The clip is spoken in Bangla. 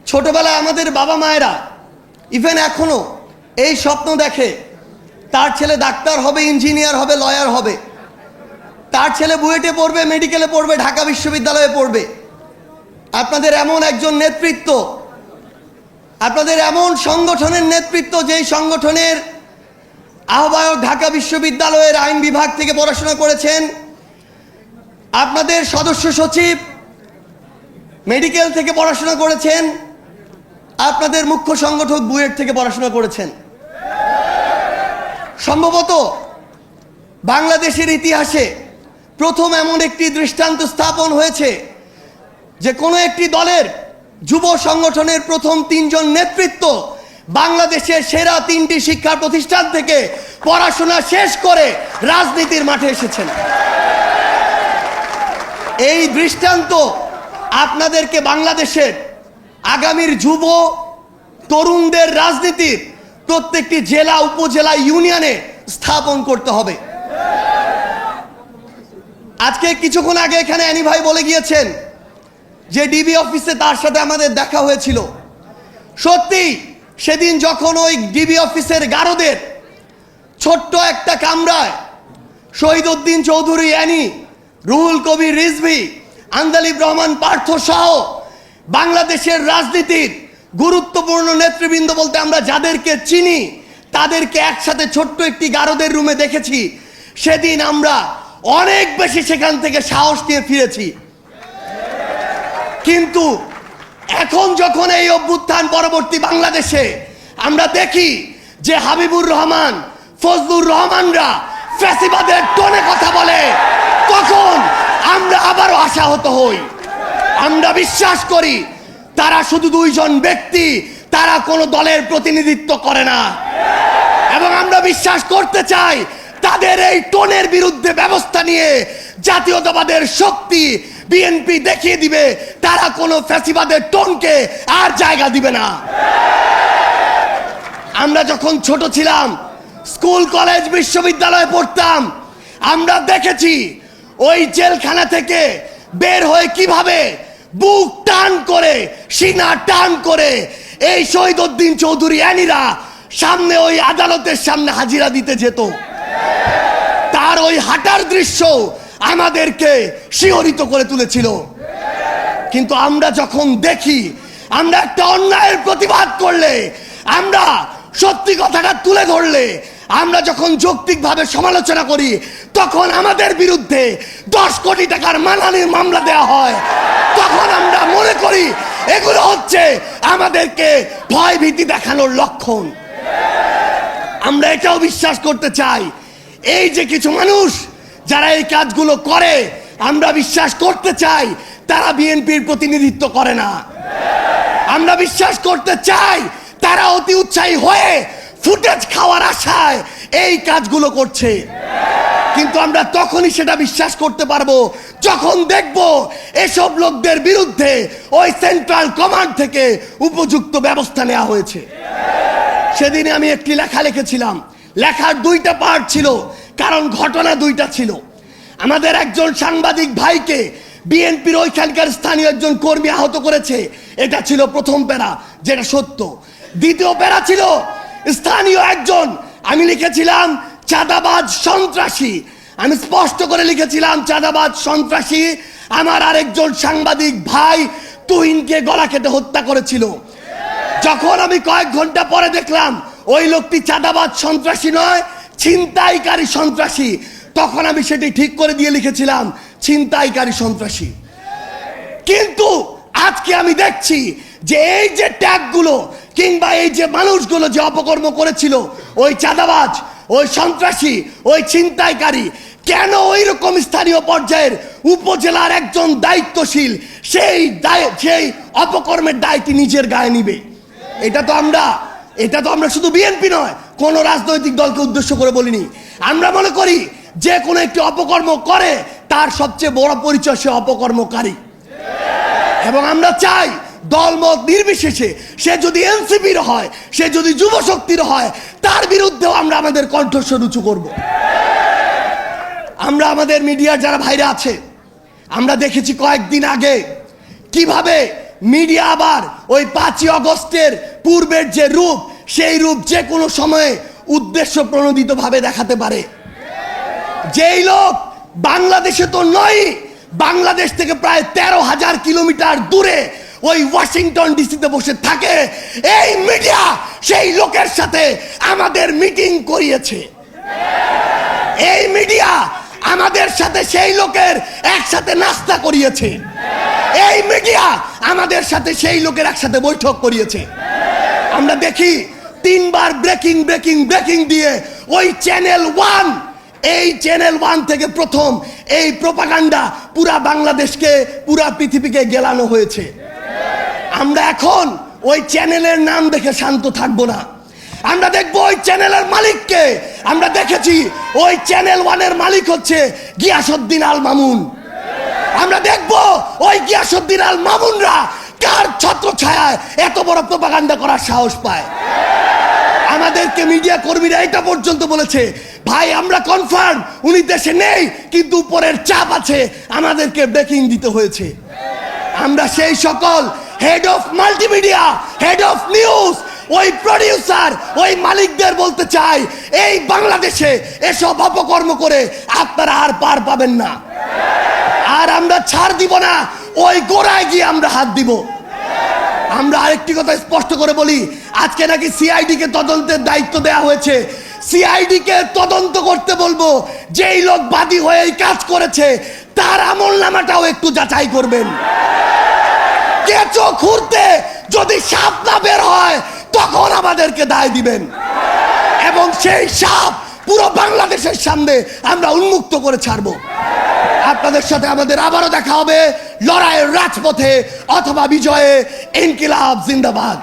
ছোটবেলায় আমাদের বাবা মায়েরা ইভেন এখনো এই স্বপ্ন দেখে তার ছেলে ডাক্তার হবে, ইঞ্জিনিয়ার হবে, লয়ার হবে, তার ছেলে বুয়েটে পড়বে, মেডিকেলে পড়বে, ঢাকা বিশ্ববিদ্যালয়ে পড়বে। আপনাদের এমন একজন নেতৃত্ব, আপনাদের এমন সংগঠনের নেতৃত্ব, যেই সংগঠনের আহ্বায়ক ঢাকা বিশ্ববিদ্যালয়ের আইন বিভাগ থেকে পড়াশোনা করেছেন, আপনাদের সদস্য সচিব মেডিকেল থেকে পড়াশোনা করেছেন, আপনাদের মুখ্য সংগঠক বুয়েট থেকে পড়াশোনা করেছেন। সম্ভবত বাংলাদেশের ইতিহাসে প্রথম এমন একটি দৃষ্টান্ত স্থাপন হয়েছে যে কোনো একটি দলের যুব সংগঠনের প্রথম 3 জন নেতৃত্ব বাংলাদেশের সেরা 3টি শিক্ষা প্রতিষ্ঠান থেকে পড়াশোনা শেষ করে রাজনীতির মাঠে এসেছেন। এই দৃষ্টান্ত আপনাদেরকে বাংলাদেশের আগামীর যুব তরুণদের রাজনীতির প্রত্যেকটি জেলা, উপজেলা, ইউনিয়নে স্থাপন করতে হবে। আজকে কিছুক্ষণ আগে এখানে অ্যানি ভাই বলে গিয়েছেন যে ডিবি অফিসে তার সাথে আমাদের দেখা হয়েছিল। সত্যি সেদিন যখন ওই ডিবি অফিসের গারদের ছোট্ট একটা কামরায় শহীদউদ্দিন চৌধুরী অ্যানি, রুহুল কবির রিজভী, আন্দালিব রহমান পার্থ সহ বাংলাদেশের রাজনীতির গুরুত্বপূর্ণ নেতৃবৃন্দ বলতে আমরা যাদেরকে চিনি তাদেরকে একসাথে ছোট্ট একটি গারদের রুমে দেখেছি। সেদিন আমরা অনেক বেশি সেখান থেকে সাহস নিয়ে ফিরেছি। কিন্তু এখন যখন এই অভ্যুত্থান পরবর্তী বাংলাদেশে আমরা দেখি যে হাবিবুর রহমান, ফজলুর রহমানরা ফ্যাসিবাদের টোনে কথা বলে, তখন আমরা আবারও আশাহত হই। আমরা বিশ্বাস করি তারা শুধু 2 জন ব্যক্তি, তারা কোনো দলের প্রতিনিধিত্ব করে না। এবং আমরা বিশ্বাস করতে চাই তাদের এই টোনের বিরুদ্ধে ব্যবস্থা নিয়ে জাতীয়তাবাদের শক্তি বিএনপি দেখিয়ে দিবে তারা কোনো ফ্যাসিবাদের টোনকে আর জায়গা দিবে না। আমরা যখন ছোট ছিলাম, স্কুল, কলেজ, বিশ্ববিদ্যালয়ে পড়তাম, আমরা দেখেছি ওই জেলখানা থেকে বের হয়ে কিভাবে বুক টান করে, সিনা টান করে এই শহীদউদ্দিন চৌধুরী অ্যানিরা সামনে ওই আদালতের সামনে হাজিরা দিতে যেত। তার ওই হাঁটার দৃশ্য আমাদেরকে শিহরিত করে তুলেছিল। কিন্তু আমরা যখন দেখি, আমরা একটা অন্যায়ের প্রতিবাদ করলে, আমরা সত্যি কথাটা তুলে ধরলে, আমরা যখন যৌক্তিকভাবে সমালোচনা করি, তখন আমাদের বিরুদ্ধে 10 কোটি টাকার মানহানির মামলা দেওয়া হয়। তখন আমরা মনে করি এগুলো হচ্ছে আমাদেরকে ভয় ভীতি দেখানোর লক্ষণ। আমরা এটাও বিশ্বাস করতে চাই এই যে কিছু মানুষ যারা এই কাজগুলো করে, আমরা বিশ্বাস করতে চাই তারা বিএনপির প্রতিনিধিত্ব করে না। আমরা বিশ্বাস করতে চাই তারা অতি উৎসাহী হয়ে ফুটেজ খাওয়ার আশায় এই কাজগুলো করছে। কিন্তু আমরা তখনই সেটা বিশ্বাস করতে পারবো যখন দেখব এসব লোকদের বিরুদ্ধে ওই সেন্ট্রাল কমান্ড থেকে উপযুক্ত ব্যবস্থা নেওয়া হয়েছে। সেদিনে আমি একটি লেখা লিখেছিলাম। লেখার 2টা পার্ট ছিল, কারণ ঘটনা 2টা ছিল। আমাদের একজন সাংবাদিক ভাইকে বিএনপির ওইখানকার স্থানীয় একজন কর্মী আহত করেছে, এটা ছিল প্রথম প্যারা, যেটা সত্য। দ্বিতীয় প্যারা ছিল স্থানীয় একজন, আমি লিখেছিলাম চাঁদাবাজ সন্ত্রাসী। আমি স্পষ্ট করে লিখেছিলাম চাঁদাবাজ সন্ত্রাসী আমার আরেকজন সাংবাদিক ভাই তুহিনকে গলা কেটে হত্যা করেছিল। যখন আমি কয়েক ঘন্টা পরে দেখলাম ওই লোকটি চাঁদাবাজ সন্ত্রাসী নয়, ছিনতাইকারী সন্ত্রাসী, তখন আমি সেটি ঠিক করে দিয়ে লিখেছিলাম ছিনতাইকারী সন্ত্রাসী। কিন্তু আজকে আমি দেখছি যে এই যে ট্যাগগুলো কিংবা এই যে মানুষগুলো যে অপকর্ম করেছিল, ওই চাঁদাবাজ, ওই সন্ত্রাসী, ওই ছিনতাইকারী, কেন ওই রকম স্থানীয় পর্যায়ের উপজেলার একজন দায়িত্বশীল সেই অপকর্মের দায়টি নিজের গায়ে নিবে? এটা তো আমরা শুধু বিএনপি নয়, কোন রাজনৈতিক দলকে উদ্দেশ্য করে বলিনি। আমরা মনে করি যে কোনো একটি অপকর্ম করে তার সবচেয়ে বড় পরিচয় সে অপকর্মকারী। এবং আমরা চাই দলমত নির্বিশেষে, সে যদি এনসিপির হয়, সে যদি যুব শক্তির হয়, তার বিরুদ্ধেও আমরা আমাদের কণ্ঠস্বর উঁচু করব। আমরা আমাদের মিডিয়ার যারা ভাইরা আছে, আমরা দেখেছি কয়েকদিন আগে কিভাবে মিডিয়া আবার ওই 5ই আগস্টের পূর্বের যে রূপ, সেই রূপ যে কোনো সময়ে উদ্দেশ্য প্রণোদিত ভাবে দেখাতে পারে। যেই লোক বাংলাদেশে তো নয়, বাংলাদেশ থেকে প্রায় 13,000 কিলোমিটার দূরে ওই ওয়াশিংটন ডিসিতে বসে থাকে, এই মিডিয়া সেই লোকের সাথে আমাদের মিটিং করিয়েছে। এই মিডিয়া আমাদের সাথে সেই লোকের একসাথে নাস্তা করিয়েছে। এই মিডিয়া আমাদের সাথে সেই লোকের একসাথে বৈঠক করিয়েছে। আমরা দেখি 3 বার ব্রেকিং ব্রেকিং ব্রেকিং দিয়ে ওই চ্যানেল 1, এই চ্যানেল 1 থেকে প্রথম এই প্রোপাগান্ডা পুরা বাংলাদেশকে, পুরা পৃথিবীকে গেলানো হয়েছে। আমরা এখন ওই চ্যানেলের নাম দেখে শান্ত থাকবো না। আমরা দেখবো ওই চ্যানেলের মালিককে। আমরা দেখেছি ওই চ্যানেল 1-এর মালিক হচ্ছে গিয়াসউদ্দিন আল মামুন। আমরা দেখবো ওই গিয়াসউদ্দিন আল মামুনরা কার ছত্রছায়ায় এত বড় প্রোপাগান্ডা করার সাহস পায়। আমাদেরকে মিডিয়া কর্মীরা এটা পর্যন্ত বলেছে, ভাই আমরা কনফার্ম উনি দেশে নেই, কিন্তু উপরের চাপ আছে, আমাদেরকে ব্রেকিং দিতে হয়েছে। আমরা সেই সকল head of multimedia, head of news, ওই প্রডিউসার, ওই মালিকদের বলতে চাই, এই বাংলাদেশে এসব অপকর্ম করে আপনারা আর পার পাবেন না। আর আমরা ছাড় দিব না, ওই গোড়ায় গিয়ে আমরা হাত দিব। আমরা আরেকটি কথা স্পষ্ট করে বলি, আজকে নাকি সিআইডি কে তদন্তের দায়িত্ব দেওয়া হয়েছে। সিআইডি কে তদন্ত করতে বলবো, যেই লোক বাদী হয়ে এই কাজ করেছে তার আমলনামাটাও একটু যাচাই করবেন। কেঁচো খুঁড়তে যদি সাপ না বের হয় তখন আমাদেরকে দায় দিবেন, এবং সেই সাপ পুরো বাংলাদেশের সামনে আমরা উন্মুক্ত করে ছাড়বো। আপনাদের সাথে আমাদের আবারও দেখা হবে লড়াইয়ের রাজপথে অথবা বিজয়ে। ইনকিলাব জিন্দাবাদ।